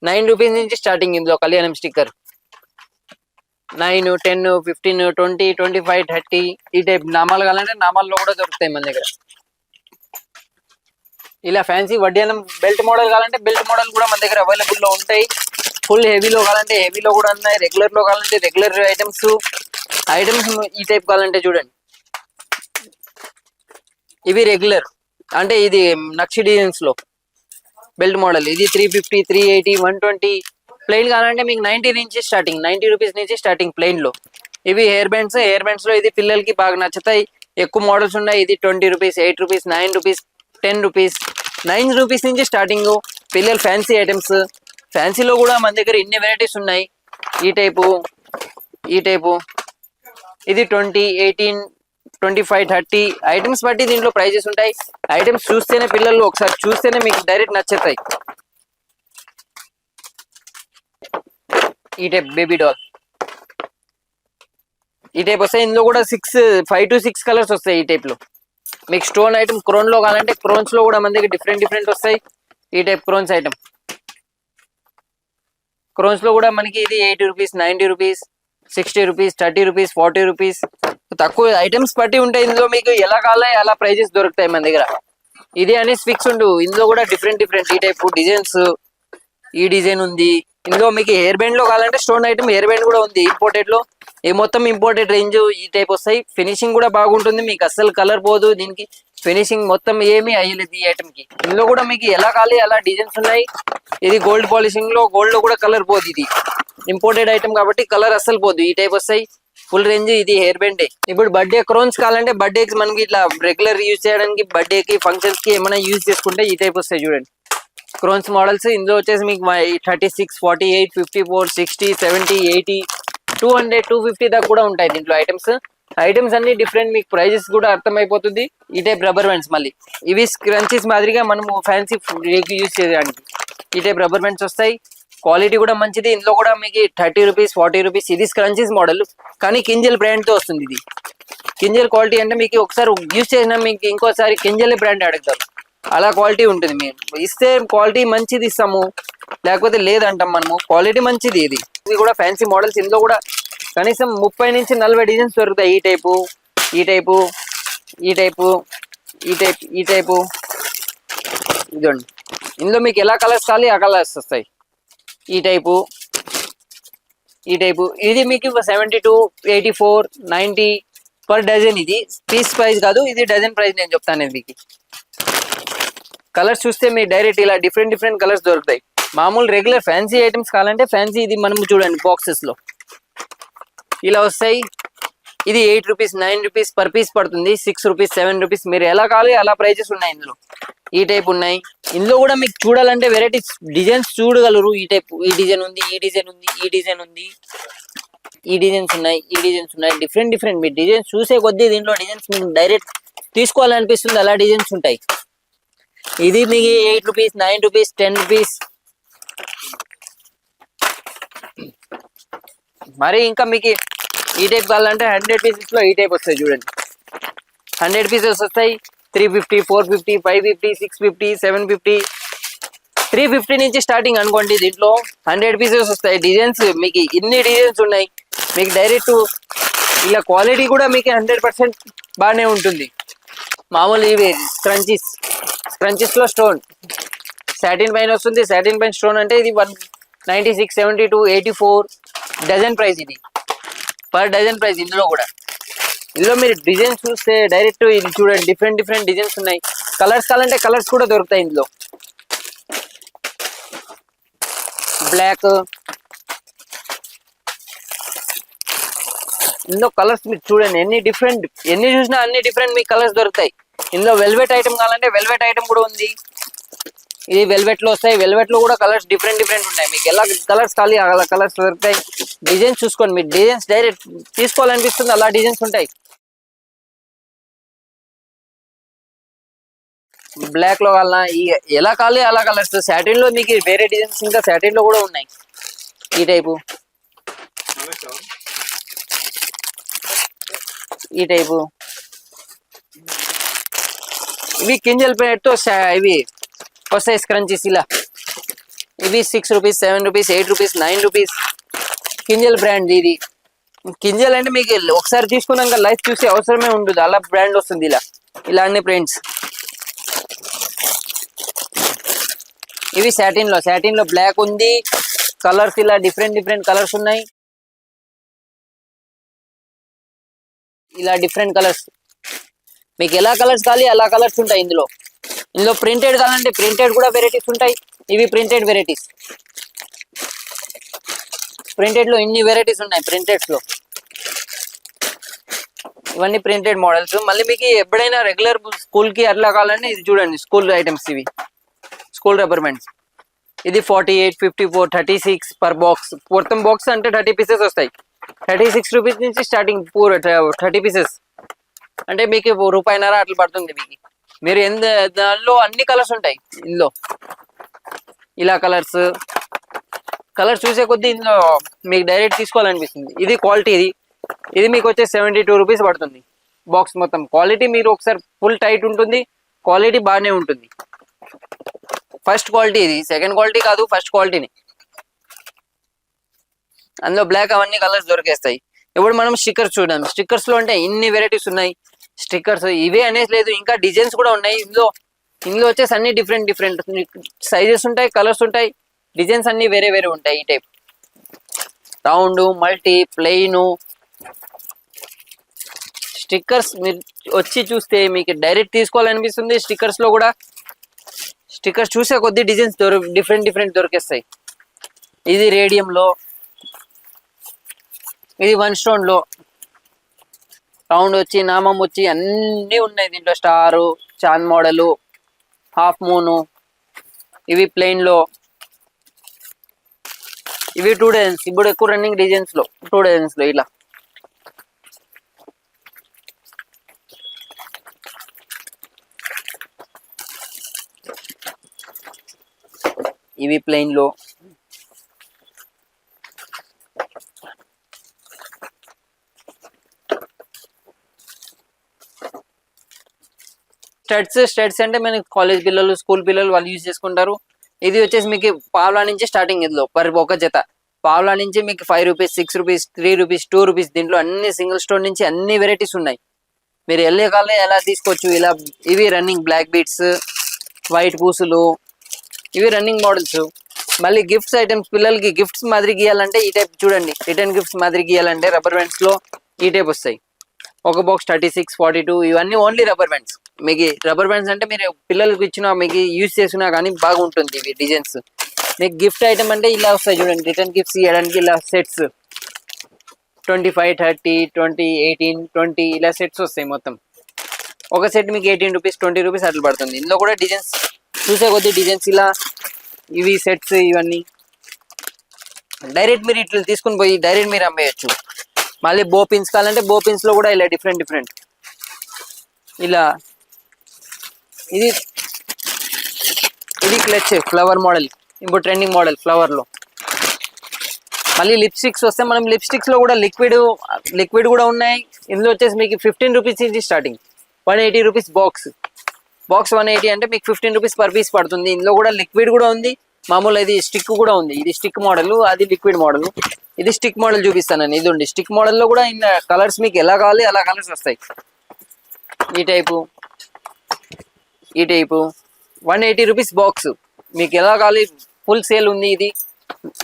[SPEAKER 1] 9 రూపీస్ నుంచి స్టార్టింగ్ ఇందులో కళ్యాణం స్టిక్కర్. 9, 10, 15, 20, 25, 30 ఈ టైప్ నామాలు కావాలంటే నామాల్లో కూడా దొరుకుతాయి మన దగ్గర. ఇలా ఫ్యాన్సీ వడ్డానం బెల్ట్ మోడల్ కావాలంటే బెల్ట్ మోడల్ కూడా మన దగ్గర అవైలబుల్ లో ఉంటాయి. ఫుల్ హెవీలో కావాలంటే హెవీలో కూడా ఉన్నాయి. రెగ్యులర్ లో కావాలంటే రెగ్యులర్ ఐటమ్స్ ఈ టైప్ కావాలంటే చూడండి. ఇవి రెగ్యులర్ అంటే ఇది నక్షి డిజైన్స్ లో. బెల్ట్ మోడల్ ఇది 350, 380, 120. ప్లెయిన్ కావాలంటే మీకు 90 నుంచి స్టార్టింగ్, 90 రూపీస్ నుంచి స్టార్టింగ్ ప్లెయిన్ లో. ఇవి హెయిర్ బ్యాండ్స్ లో ఇది పిల్లలకి బాగా నచ్చుతాయి. ఎక్కువ మోడల్స్ ఉన్నాయి. ఇది 20 rupees, 8 rupees, 9 rupees, 10 rupees, 9 rupees నుంచి స్టార్టింగ్. పిల్లల ఫ్యాన్సీ ఐటమ్స్, ఫ్యాన్సీలో కూడా మన దగ్గర ఇన్ని వెరైటీస్ ఉన్నాయి. ఈ టైపు ఇది 20, 18, 25, 30 ఐటమ్స్ బట్టి దీంట్లో ప్రైజెస్ ఉంటాయి. ఐటమ్స్ చూస్తేనే పిల్లలు ఒకసారి చూస్తేనే మీకు డైరెక్ట్ నచ్చుతాయి. ఈ టైప్ బేబీ డాల్, ఈ టైప్ వస్తాయి. ఇందులో కూడా 5 to 6 కలర్స్ వస్తాయి. ఈ టైప్ లో మీకు స్టోన్ ఐటమ్ క్రోన్ లో కావాలంటే క్రోన్స్ లో కూడా మన దగ్గర డిఫరెంట్ వస్తాయి. ఈ టైప్ క్రోన్స్ ఐటమ్, క్రోన్స్ లో కూడా మనకి ఇది 80 rupees, 90 rupees, 60 rupees, 30 rupees, 40 rupees. తక్కువ ఐటమ్స్ బట్టి ఉంటాయి. ఇందులో మీకు ఎలా కావాలో అలా ప్రైజెస్ దొరుకుతాయి మన దగ్గర. ఇది అనేసి ఫిక్స్ ఉండు. ఇందులో కూడా డిఫరెంట్ ఈ టైప్ డిజైన్స్. ఈ డిజైన్ ఉంది. ఇందులో మీకు హెయిర్ బ్యాండ్ లో కావాలంటే స్టోన్ ఐటమ్ హెయిర్ బ్యాండ్ కూడా ఉంది ఇంపోర్టెడ్ లో. ఈ మొత్తం ఇంపోర్టెడ్ రేంజ్ ఈ టైప్ వస్తాయి. ఫినిషింగ్ కూడా బాగుంటుంది. మీకు అస్సలు కలర్ పోదు. దీనికి ఫినిషింగ్ మొత్తం ఏమీ అయ్యలేదు ఈ ఐటమ్ కి. ఇందులో కూడా మీకు ఎలా కావాలి అలా డిజైన్స్ ఉన్నాయి. ఇది గోల్డ్ పాలిషింగ్ లో, గోల్డ్ లో కూడా కలర్ పోదు. ఇది ఇంపోర్టెడ్ ఐటమ్ కాబట్టి కలర్ అస్సలు పోదు. ఈ టైప్ వస్తాయి ఫుల్ రేంజ్. ఇది హెయిర్ బ్యాండ్. ఇప్పుడు బర్త్డే క్రోన్స్ కావాలంటే బర్త్డేకి మనకి ఇట్లా రెగ్యులర్ యూజ్ చేయడానికి, బర్త్డేకి ఫంక్షన్స్ కి ఏమైనా యూజ్ చేసుకుంటే ఈ టైప్ వస్తాయి చూడండి క్రోన్స్ మోడల్స్. ఇందులో వచ్చేసి మీకు 36, 48, 54, 60, 70, 80, 200, 250 దాకా కూడా ఉంటాయి దీంట్లో ఐటమ్స్ అన్ని డిఫరెంట్. మీకు ప్రైజెస్ కూడా అర్థమైపోతుంది. ఈ టైప్ రబ్బర్ బ్యాండ్స్, మళ్ళీ ఇవి స్క్రంచీస్ మాదిరిగా మనము ఫ్యాన్సీ యూజ్ చేయడానికి ఈ టైప్ రబ్బర్ బ్యాండ్స్ వస్తాయి. క్వాలిటీ కూడా మంచిది. ఇందులో కూడా మీకు 30 రూపీస్, 40 రూపీస్. ఇది స్క్రంచీస్ మోడల్ కానీ కింజల్ బ్రాండ్ తో వస్తుంది. ఇది కింజల్ క్వాలిటీ అంటే మీకు ఒకసారి యూజ్ చేసినా మీకు ఇంకోసారి కింజల్ బ్రాండ్ అడుగుతారు. అలా క్వాలిటీ ఉంటుంది. మేము ఇస్తే క్వాలిటీ మంచిది ఇస్తాము, లేకపోతే లేదంటాం మనము. క్వాలిటీ మంచిది. ఇది కూడా ఫ్యాన్సీ మోడల్స్. ఇందులో కూడా కనీసం 30 నుంచి 40 డిజైన్స్ దొరుకుతాయి. ఈ టైపు ఇదండి. ఇందులో మీకు ఎలా కలర్స్ కావాలి ఆ కలర్స్ వస్తాయి. ఈ టైపు ఇది మీకు 72, 84, 90 పర్ డజన్. ఇది పీస్ ప్రైస్ కాదు, ఇది డజన్ ప్రైస్ నేను చెప్తాను. మీకు కలర్స్ చూస్తే మీ డైరెక్ట్ ఇలా డిఫరెంట్ కలర్స్ దొరుకుతాయి. మామూలు రెగ్యులర్ ఫ్యాన్సీ ఐటమ్స్ కావాలంటే ఫ్యాన్సీ ఇది మనం చూడండి బాక్సెస్ లో ఇలా వస్తాయి. ఇది 8 రూపీస్, 9 రూపీస్ పర్ పీస్ పడుతుంది. 6 రూపీస్, 7 రూపీస్. మీరు ఎలా కావాలి అలా ప్రైజెస్ ఉన్నాయి ఇందులో. ఈ టైప్ ఉన్నాయి. ఇందులో కూడా మీకు చూడాలంటే వెరైటీస్ డిజైన్స్ చూడగలరు. ఈ టైప్, ఈ డిజైన్ ఉంది, ఈ డిజైన్ ఉంది, ఈ డిజైన్ ఉంది, ఈ డిజైన్స్ ఉన్నాయి. డిఫరెంట్ మీ డిజైన్స్ చూసే కొద్దీ దీంట్లో డిజైన్స్ మీకు డైరెక్ట్ తీసుకోవాలనిపిస్తుంది. అలా డిజైన్స్ ఉంటాయి. ఇది మీకు 8 రూపీస్, 9 రూపీస్, 10 రూపీస్. మరి ఇంకా మీకు ఈ టైప్ కావాలంటే 100 పీసెస్ లో ఈ టైప్ వస్తాయి చూడండి. 100 పీసెస్ వస్తాయి. 350, 450, 550, 650, 750, 350 నుంచి స్టార్టింగ్ అనుకోండి. దీంట్లో 100 పీసెస్ వస్తాయి. డిజైన్స్ మీకు ఇన్ని డిజైన్స్ ఉన్నాయి. మీకు డైరెక్ట్ ఇలా క్వాలిటీ కూడా మీకు 100% బాగానే ఉంటుంది. మామూలు ఇవి స్క్రంచీస్ లో స్టోన్ సాటిన్ పైన వస్తుంది. సాటిన్ పైన స్టోన్ అంటే ఇది 196, 72, 84 డజన్ ప్రైస్. ఇది పర్ డజన్ ప్రైస్. ఇందులో మీరు డిజైన్స్ చూస్తే డైరెక్ట్ ఇది చూడండి. డిఫరెంట్ డిజైన్స్ ఉన్నాయి. కలర్స్ కావాలంటే కలర్స్ కూడా దొరుకుతాయి. ఇందులో బ్లాక్, ఇందులో కలర్స్ మీరు చూడండి ఎన్ని చూసినా అన్ని డిఫరెంట్ మీకు కలర్స్ దొరుకుతాయి. ఇందులో వెల్వెట్ ఐటమ్ కావాలంటే వెల్వెట్ ఐటమ్ కూడా ఉంది. ఇది వెల్వెట్ లో వస్తాయి. వెల్వెట్ లో కూడా కలర్స్ డిఫరెంట్ ఉన్నాయి. మీకు ఎలా కలర్స్ కావాలి అలా కలర్స్ దొరుకుతాయి. డిజైన్స్ చూసుకోండి. మీరు డిజైన్స్ డైరెక్ట్ తీసుకోవాలనిపిస్తుంది అలా డిజైన్స్ ఉంటాయి. బ్లాక్ లో కావాలన్నా ఎలా కావాలి అలా కలర్స్. సాటిన్ లో మీకు వేరే డిజైన్స్ ఇంకా సాటిన్ లో కూడా ఉన్నాయి. ఈ టైపు ఇవి కింజల్ ప్లేట్ తో ఇవి వస్తాయి స్క్రంచీస్. ఇలా ఇవి 6 rupees, 7 rupees, 8 rupees, 9 rupees. Kinzhal brand. ఇది కింజల్ అంటే మీకు ఒకసారి తీసుకున్నాక లైఫ్ చూసే అవసరమే ఉండదు. అలా బ్రాండ్ వస్తుంది. ఇలా అన్ని ప్రింట్స్. ఇవి సాటిన్ లో బ్లాక్ ఉంది. కలర్స్ ఇలా డిఫరెంట్ కలర్స్ ఉన్నాయి. ఇలా డిఫరెంట్ కలర్స్ మీకు ఎలా కలర్స్ కావాలి అలా కలర్స్ ఉంటాయి ఇందులో. ఇందులో ప్రింటెడ్ కావాలంటే ప్రింటెడ్ కూడా వెరైటీస్ ఉంటాయి. ఇవి ప్రింటెడ్ వెరైటీస్. ప్రింటెడ్ లో ఇన్ని వెరైటీస్ ఉన్నాయి. ప్రింటెడ్స్ లో ఇవన్నీ ప్రింటెడ్ మోడల్స్. మళ్ళీ మీకు ఎప్పుడైనా రెగ్యులర్ స్కూల్ కి అట్లా కావాలంటే ఇది చూడండి, స్కూల్ ఐటమ్స్ ఇవి, స్కూల్ రబ్బర్ బ్యాండ్స్. ఇది 48, 54, 36 పర్ బాక్స్. మొత్తం బాక్స్ అంటే 30 పీసెస్ వస్తాయి. 36 రూపీస్ నుంచి స్టార్టింగ్, 30 పీసెస్ అంటే మీకు రూపాయిన్నర అట్లా పడుతుంది మీకు. మీరు దానిలో అన్ని కలర్స్ ఉంటాయి ఇందులో. ఇలా కలర్స్ చూసే కొద్దీ ఇందులో మీకు డైరెక్ట్ తీసుకోవాలనిపిస్తుంది. ఇది క్వాలిటీ. ఇది మీకు వచ్చే 72 రూపీస్ పడుతుంది బాక్స్ మొత్తం. క్వాలిటీ మీరు ఒకసారి ఫుల్ టైట్ ఉంటుంది, క్వాలిటీ బాగానే ఉంటుంది. ఫస్ట్ క్వాలిటీ ఇది, సెకండ్ క్వాలిటీ కాదు, ఫస్ట్ క్వాలిటీని. అందులో బ్లాక్ అవన్నీ కలర్స్ దొరికేస్తాయి. ఇప్పుడు మనం స్టిక్కర్స్ చూద్దాం. స్టిక్కర్స్ లో అంటే ఇన్ని వెరైటీస్ ఉన్నాయి. స్టిక్కర్స్ ఇవే అనేసి లేదు, ఇంకా డిజైన్స్ కూడా ఉన్నాయి ఇందులో వచ్చేసి అన్ని డిఫరెంట్ సైజెస్ ఉంటాయి, కలర్స్ ఉంటాయి, డిజైన్స్ అన్ని వేరే ఉంటాయి. ఈ type round, multi, plain stickers మీరు వచ్చి చూస్తే మీకు డైరెక్ట్ తీసుకోవాలనిపిస్తుంది. స్టిక్కర్స్ లో కూడా స్టిక్కర్స్ చూసే కొద్ది డిజైన్స్ డిఫరెంట్ దొరికేస్తాయి. ఇది రేడియం లో, ఇది 1 స్టోన్ లో, రౌండ్ వచ్చి, నామం వచ్చి అన్ని ఉన్నాయి దీంట్లో. స్టారు, చాంద్ మోడలు, హాఫ్ మూను. ఇవి ప్లెయిన్ లో, ఇవి 2 డజన్స్. ఇప్పుడు ఎక్కువ రన్నింగ్ డిజైన్స్ లో 2 డజన్స్ లో ఇలా. ఇవి ప్లెయిన్ లో. స్టడ్స్ అంటే మనకి కాలేజ్ పిల్లలు, స్కూల్ పిల్లలు వాళ్ళు యూజ్ చేసుకుంటారు. ఇది వచ్చేసి మీకు పావులా నుంచి స్టార్టింగ్. ఇందులో ఒక జత పావులా నుంచి మీకు 5 రూపీస్, 6 రూపీస్, 3 రూపీస్, 2 రూపీస్. దీంట్లో అన్ని సింగిల్ స్టోన్ నుంచి అన్ని వెరైటీస్ ఉన్నాయి. మీరు వెళ్ళే కాలే ఎలా తీసుకోవచ్చు. ఇలా ఇవి రన్నింగ్ బ్లాక్ బీట్స్, వైట్ పూసులు, ఇవి రన్నింగ్ మోడల్స్. మళ్ళీ గిఫ్ట్స్ ఐటమ్స్, పిల్లలకి గిఫ్ట్స్ మాదిరి గీయాలంటే ఈ టైప్ చూడండి. రిటర్న్ గిఫ్ట్స్ మాదిరి గీయాలంటే రబ్బర్ బ్యాండ్స్ లో ఈ టైప్ వస్తాయి. ఒక బాక్స్ 36, 42. ఇవన్నీ ఓన్లీ రబ్బర్ బ్యాండ్స్. మీకు రబ్బర్ బ్యాండ్స్ అంటే మీరు పిల్లలకి ఇచ్చిన, మీకు యూజ్ చేసినా కానీ బాగుంటుంది. ఇవి డిజైన్స్ మీకు గిఫ్ట్ ఐటమ్ అంటే ఇలా వస్తాయి చూడండి. రిటర్న్ గిఫ్ట్స్ ఇవ్వడానికి ఇలా సెట్స్ 25, 30, 20, 18, 20 ఇలా సెట్స్ వస్తాయి మొత్తం. ఒక సెట్ మీకు 18 రూపీస్, 20 రూపీస్ అట్లా పడుతుంది. ఇందులో కూడా డిజైన్స్ చూసే కొద్ది డిజైన్స్ ఇలా. ఇవి సెట్స్ ఇవన్నీ డైరెక్ట్ మీరు ఇట్లా తీసుకుని పోయి డైరెక్ట్ మీరు అమ్మేయచ్చు. మళ్ళీ బోపిన్స్ కావాలంటే బోపిన్స్ లో కూడా ఇలా డిఫరెంట్ ఇలా. ఇది క్లచ్ ఫ్లవర్ మోడల్, ఇప్పుడు ట్రెండింగ్ మోడల్ ఫ్లవర్ లో. మళ్ళీ లిప్స్టిక్స్ వస్తే మనం లిప్స్టిక్స్ లో కూడా లిక్విడ్ కూడా ఉన్నాయి. ఇందులో వచ్చేసి మీకు 15 రూపీస్ నుంచి స్టార్టింగ్. 180 రూపీస్ బాక్స్ 180 అంటే మీకు 15 రూపీస్ పర్ పీస్ పడుతుంది. ఇందులో కూడా లిక్విడ్ కూడా ఉంది, మామూలు ఇది స్టిక్ కూడా ఉంది. ఇది స్టిక్ మోడల్, అది లిక్విడ్ మోడల్. ఇది స్టిక్ మోడల్ చూపిస్తాను. ఇది ఉంది స్టిక్ మోడల్ లో కూడా ఇన్ కలర్స్ మీకు ఎలా కావాలి అలా కలర్స్ వస్తాయి. ఈ టైపు 180 రూపీస్ బాక్స్ మీకు ఎలా కావాలి. ఫుల్ సేల్ ఉంది. ఇది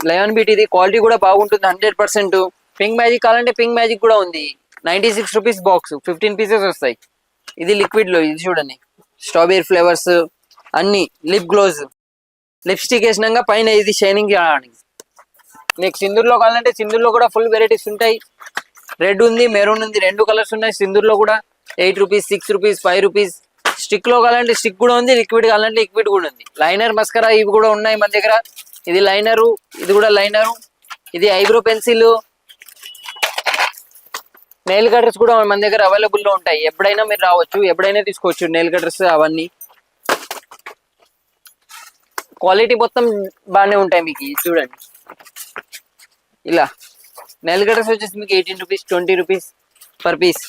[SPEAKER 1] 11 బీట్. ఇది క్వాలిటీ కూడా బాగుంటుంది 100%. పింక్ మ్యాజిక్ కావాలంటే పింక్ మ్యాజిక్ కూడా ఉంది. 96 రూపీస్ బాక్స్, 15 పీసెస్ వస్తాయి. ఇది లిక్విడ్ లో. ఇది చూడండి స్ట్రాబెరీ ఫ్లేవర్స్ అన్ని. లిప్ గ్లోజ్, లిప్స్టిక్ వేసినాక పైన ఇది షైనింగ్ చేయడానికి. మీకు సింధూర్లో కావాలంటే సింధూర్లో కూడా ఫుల్ వెరైటీస్ ఉంటాయి. రెడ్ ఉంది, మెరూన్ ఉంది, 2 కలర్స్ ఉన్నాయి సింధూర్లో కూడా. 8 రూపీస్, 6 రూపీస్, 5 రూపీస్. స్టిక్ లో కావాలంటే స్టిక్ కూడా ఉంది, లిక్విడ్ కావాలంటే లిక్విడ్ కూడా ఉంది. లైనర్, మస్కరా ఇవి కూడా ఉన్నాయి మన దగ్గర. ఇది లైనరు, ఇది కూడా లైనరు. ఇది ఐబ్రో పెన్సిల్, నెయిల్ కటర్స్ కూడా మన దగ్గర అవైలబుల్ లో ఉంటాయి. ఎప్పుడైనా మీరు రావచ్చు, ఎప్పుడైనా తీసుకోవచ్చు నెయిల్ కటర్స్ అవన్నీ. క్వాలిటీ మొత్తం బాగానే ఉంటాయి మీకు. చూడండి ఇలా నెయిల్ కటర్స్ వచ్చేసి మీకు 18 రూపీస్, 20 రూపీస్ పర్ పీస్.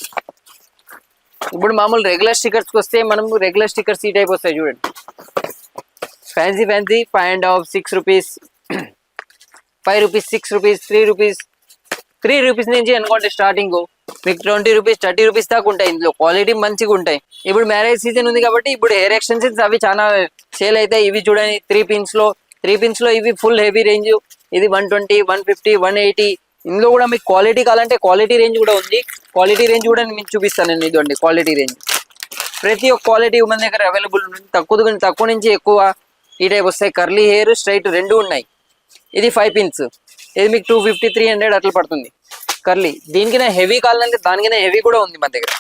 [SPEAKER 1] ఇప్పుడు మామూలు రెగ్యులర్ స్టిక్కర్స్ వస్తే మనం రెగ్యులర్ స్టిక్కర్స్ ఈ టైప్ వస్తాయి చూడండి. Fancy 5.5, 6 rupees, 5 rupees, 6 rupees, 3 rupees. 3 rupees నుంచి అనుకోండి స్టార్టింగ్. మీకు 20 రూపీస్, 30 రూపీస్ దాకా ఉంటాయి. ఇందులో క్వాలిటీ మంచిగా ఉంటాయి. ఇప్పుడు మ్యారేజ్ సీజన్ ఉంది కాబట్టి ఇప్పుడు హెయిర్ ఎక్స్టెన్షన్స్ అవి చాలా సేల్ అవుతాయి. ఇవి చూడండి 3 పిన్స్ లో ఇవి ఫుల్ హెవీ రేంజ్. ఇది 120, 150, 180. ఇందులో కూడా మీకు క్వాలిటీ కావాలంటే క్వాలిటీ రేంజ్ కూడా ఉంది. క్వాలిటీ రేంజ్ కూడా మీకు చూపిస్తాను నేను. ఇదండి క్వాలిటీ రేంజ్. ప్రతి ఒక్క క్వాలిటీ మన దగ్గర అవైలబుల్ ఉంటుంది. తక్కువ నుంచి ఎక్కువ ఈ టైప్ వస్తాయి. కర్లీ హెయిర్ స్ట్రైట్ రెండు ఉన్నాయి. ఇది 5 పిన్స్, ఇది మీకు 250 300 అట్లా పడుతుంది కర్లీ. దీనికైనా హెవీ కావాలంటే దానికైనా హెవీ కూడా ఉంది మన దగ్గర.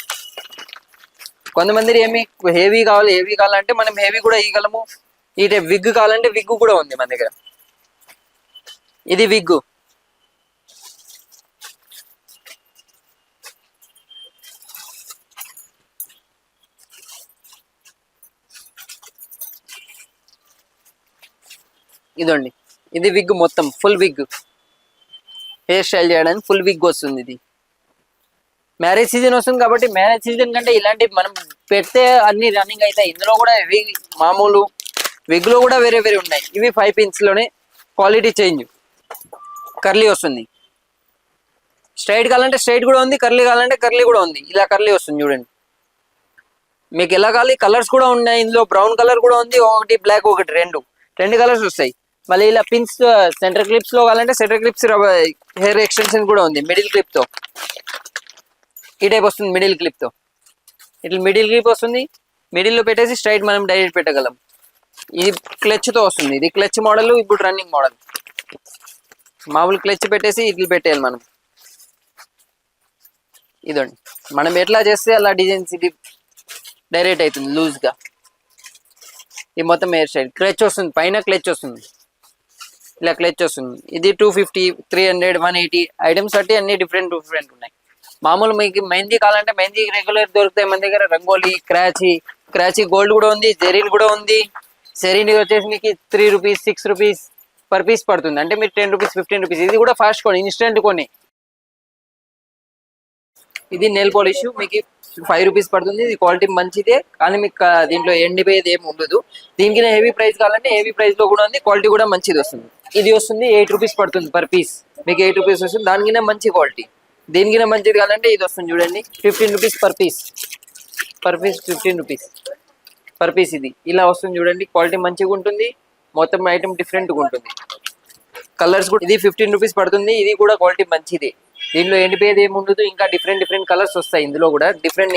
[SPEAKER 1] కొంతమంది ఏమి హెవీ కావాలంటే మనం హెవీ కూడా ఇవ్వగలము. ఈ టైప్ విగ్ కావాలంటే విగ్ కూడా ఉంది మన దగ్గర. ఇది విగ్, ఇదండి. ఇది విగ్, మొత్తం ఫుల్ విగ్, హెయిర్ స్టైల్ చేయడానికి ఫుల్ విగ్ వస్తుంది. ఇది మ్యారేజ్ సీజన్ వస్తుంది కాబట్టి మ్యారేజ్ సీజన్ కంటే ఇలాంటి మనం పెడితే అన్ని రన్నింగ్ అవుతాయి. ఇందులో కూడా మామూలు విగ్ లో కూడా వేరే వేరే ఉన్నాయి. ఇవి 5 పిన్స్ లోనే క్వాలిటీ చేంజ్. కర్లీ వస్తుంది. స్ట్రైట్ కావాలంటే స్ట్రైట్ కూడా ఉంది, కర్లీ కావాలంటే కర్లీ కూడా ఉంది. ఇలా కర్లీ వస్తుంది చూడండి. మీకు ఎలా కావాలి కలర్స్ కూడా ఉన్నాయి. ఇందులో బ్రౌన్ కలర్ కూడా ఉంది, ఒకటి బ్లాక్, ఒకటి రెండు కలర్స్ వస్తాయి. మళ్ళీ ఇలా పిన్స్ సెంటర్ క్లిప్స్ లో కావాలంటే సెంటర్ క్లిప్స్ హెయిర్ ఎక్స్టెన్షన్ కూడా ఉంది. మిడిల్ క్లిప్ తో ఈ టైప్ వస్తుంది. మిడిల్ క్లిప్ తో ఇట్లా మిడిల్ క్లిప్ వస్తుంది. మిడిల్ లో పెట్టేసి స్ట్రైట్ మనం డైరెక్ట్ పెట్టగలం. ఇది క్లచ్ తో వస్తుంది. ఇది క్లచ్ మోడల్, ఇప్పుడు రన్నింగ్ మోడల్. మామూలు క్లచ్ పెట్టేసి ఇట్లా పెట్టేయాలి మనం. ఇదండి, మనం ఎట్లా చేస్తే అలా డిజైన్స్ ఇది డైరెక్ట్ అవుతుంది లూజ్ గా. ఇది మొత్తం హెయిర్ స్టైల్. క్లచ్ వస్తుంది, పైన క్లచ్ వస్తుంది, ఇలా క్లచ్ వస్తుంది. ఇది 250 300 180 ఐటమ్స్ బట్టి అన్ని డిఫరెంట్ ఉన్నాయి. మామూలు మీకు మెహందీ కావాలంటే మెహందీ రెగ్యులర్ దొరుకుతాయి మన దగ్గర. రంగోలీ, క్రాచీ గోల్డ్ కూడా ఉంది, జెరీన్ కూడా ఉంది. జెరీన్ వచ్చేసి మీకు 3 రూపీస్ 6 రూపీస్ పర్ పీస్ పడుతుంది. అంటే మీరు 10 రూపీస్ 15 రూపీస్. ఇది కూడా ఫాస్ట్ కొని, ఇన్స్టెంట్ కొని. ఇది నెయిల్ పాలిష్ మీకు 5 రూపీస్ పడుతుంది. ఇది క్వాలిటీ మంచిదే, కానీ మీకు దీంట్లో ఎండిపోయేది ఏమి ఉండదు. దీనికి హెవీ ప్రైస్ కావాలంటే హెవీ ప్రైస్ లో కూడా ఉంది, క్వాలిటీ కూడా మంచిది వస్తుంది. ఇది వస్తుంది 8 రూపీస్ పడుతుంది పర్ పీస్. మీకు 8 రూపీస్ వస్తుంది. దానికైనా మంచి క్వాలిటీ. దీనికైనా మంచిది కావాలంటే ఇది వస్తుంది చూడండి, 15 rupees per piece. 15 rupees per piece. ఇది ఇలా వస్తుంది చూడండి, క్వాలిటీ మంచిగా ఉంటుంది. మొత్తం ఐటమ్ డిఫరెంట్గా ఉంటుంది. కలర్స్ కూడా ఇది 15 రూపీస్ పడుతుంది. ఇది కూడా క్వాలిటీ మంచిది. దీంట్లో ఎండిపోయేది ఏమి ఉండదు. ఇంకా డిఫరెంట్ కలర్స్ వస్తాయి ఇందులో కూడా.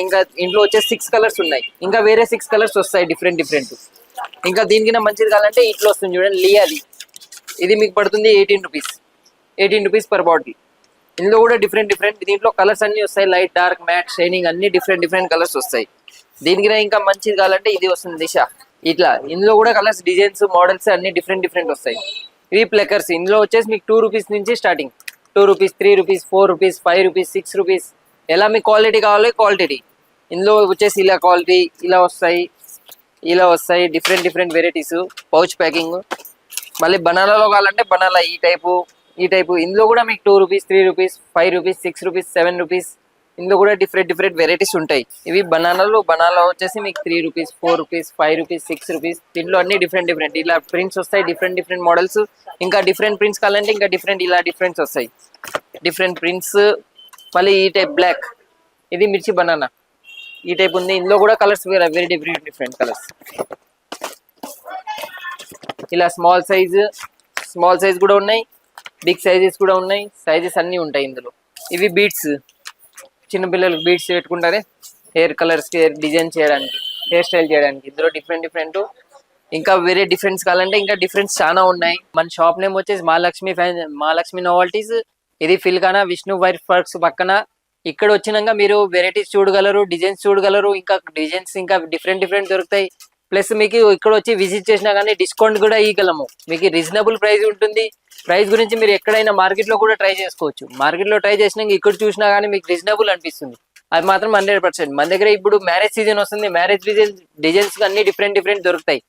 [SPEAKER 1] ఇంకా ఇంట్లో వచ్చే 6 కలర్స్ ఉన్నాయి. ఇంకా వేరే 6 కలర్స్ వస్తాయి డిఫరెంట్. ఇంకా దీనికైనా మంచిది కావాలంటే ఇట్లా వస్తుంది చూడండి, లియాలి. ఇది మీకు పడుతుంది 18 రూపీస్ పర్ బాటిల్. ఇందులో కూడా డిఫరెంట్. దీంట్లో కలర్స్ అన్ని వస్తాయి, లైట్, డార్క్, మ్యాట్, షైనింగ్, అన్ని డిఫరెంట్ కలర్స్ వస్తాయి. దీనికైనా ఇంకా మంచిది కావాలంటే ఇది వస్తుంది దిశ. ఇట్లా ఇందులో కూడా కలర్స్, డిజైన్స్, మోడల్స్ అన్ని డిఫరెంట్ వస్తాయి. ఇవి ప్లెకర్స్. ఇందులో వచ్చేసి మీకు 2 రూపీస్ నుంచి starting. 2 rupees 3 rupees 4 rupees 5 rupees 6 rupees. ఎలా మీకు క్వాలిటీ కావాలి క్వాలిటీ. ఇందులో వచ్చేసి ఇలా క్వాలిటీ ఇలా వస్తాయి డిఫరెంట్ వెరైటీస్. Pouch packing. మళ్ళీ బనానాలో కావాలంటే బనానా ఈ టైపు. ఇందులో కూడా మీకు 2 rupees 3 rupees 5 rupees 6 rupees 7 rupees. ఇందులో కూడా డిఫరెంట్ వెరైటీస్ ఉంటాయి. ఇవి బనానాలో వచ్చేసి మీకు 3 రూపీస్ 4 రూపీస్ 5 రూపీస్ 6 రూపీస్. దీంట్లో అన్ని డిఫరెంట్. ఇలా ప్రింట్స్ వస్తాయి, డిఫరెంట్ మోడల్స్. ఇంకా డిఫరెంట్ ప్రింట్స్ కావాలంటే ఇంకా ఇలా డిఫరెంట్స్ వస్తాయి. Different prints. మళ్ళీ ఈ టైప్ బ్లాక్, ఇది మిర్చి బనానా ఈ టైప్ ఉంది. ఇందులో కూడా కలర్స్ వెరీ డిఫరెంట్ కలర్స్. ఇలా స్మాల్ సైజ్ కూడా ఉన్నాయి, బిగ్ సైజెస్ కూడా ఉన్నాయి. సైజెస్ అన్ని ఉంటాయి ఇందులో. ఇవి బీడ్స్, చిన్న పిల్లలకు బీడ్స్ పెట్టుకుంటారే హెయిర్ కలర్స్, హెయిర్ డిజైన్ చేయడానికి, హెయిర్ స్టైల్ చేయడానికి. ఇందులో డిఫరెంట్. ఇంకా వేరే డిఫరెన్స్ కావాలంటే ఇంకా డిఫరెన్స్ చాలా ఉన్నాయి. మన షాప్ నేమ్ వచ్చేసి మహాలక్ష్మి నోవల్టీస్. ఇది ఫిల్కానా విష్ణు వైర్ వర్క్స్ పక్కన. ఇక్కడ వచ్చినాక మీరు వెరైటీస్ చూడగలరు, డిజైన్స్ చూడగలరు. ఇంకా డిజైన్స్ ఇంకా డిఫరెంట్ దొరుకుతాయి. ప్లస్ మీకు ఇక్కడ వచ్చి విజిట్ చేసినా కానీ డిస్కౌంట్ కూడా ఇవ్వగలము. మీకు రీజనబుల్ ప్రైస్ ఉంటుంది. ప్రైస్ గురించి మీరు ఎక్కడైనా మార్కెట్లో కూడా ట్రై చేసుకోవచ్చు. మార్కెట్లో ట్రై చేసినాక ఇక్కడ చూసినా కానీ మీకు రీజనబుల్ అనిపిస్తుంది. అది మాత్రం 100%. మన దగ్గర ఇప్పుడు మ్యారేజ్ సీజన్ వస్తుంది. మ్యారేజ్ డిజైన్స్ అన్ని డిఫరెంట్ దొరుకుతాయి.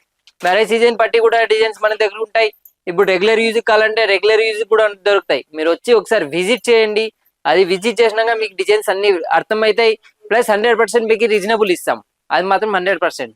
[SPEAKER 1] మ్యారేజ్ సీజన్ బట్టి కూడా డిజైన్స్ మన దగ్గర ఉంటాయి. ఇప్పుడు రెగ్యులర్ యూజ్ కావాలంటే రెగ్యులర్ యూజ్ కూడా దొరుకుతాయి. మీరు వచ్చి ఒకసారి విజిట్ చేయండి. అది విజిట్ చేసినాక మీకు డిజైన్స్ అన్ని అర్థమవుతాయి. ప్లస్ 100% మీకు రీజనబుల్ ఇస్తాం. అది మాత్రం 100%.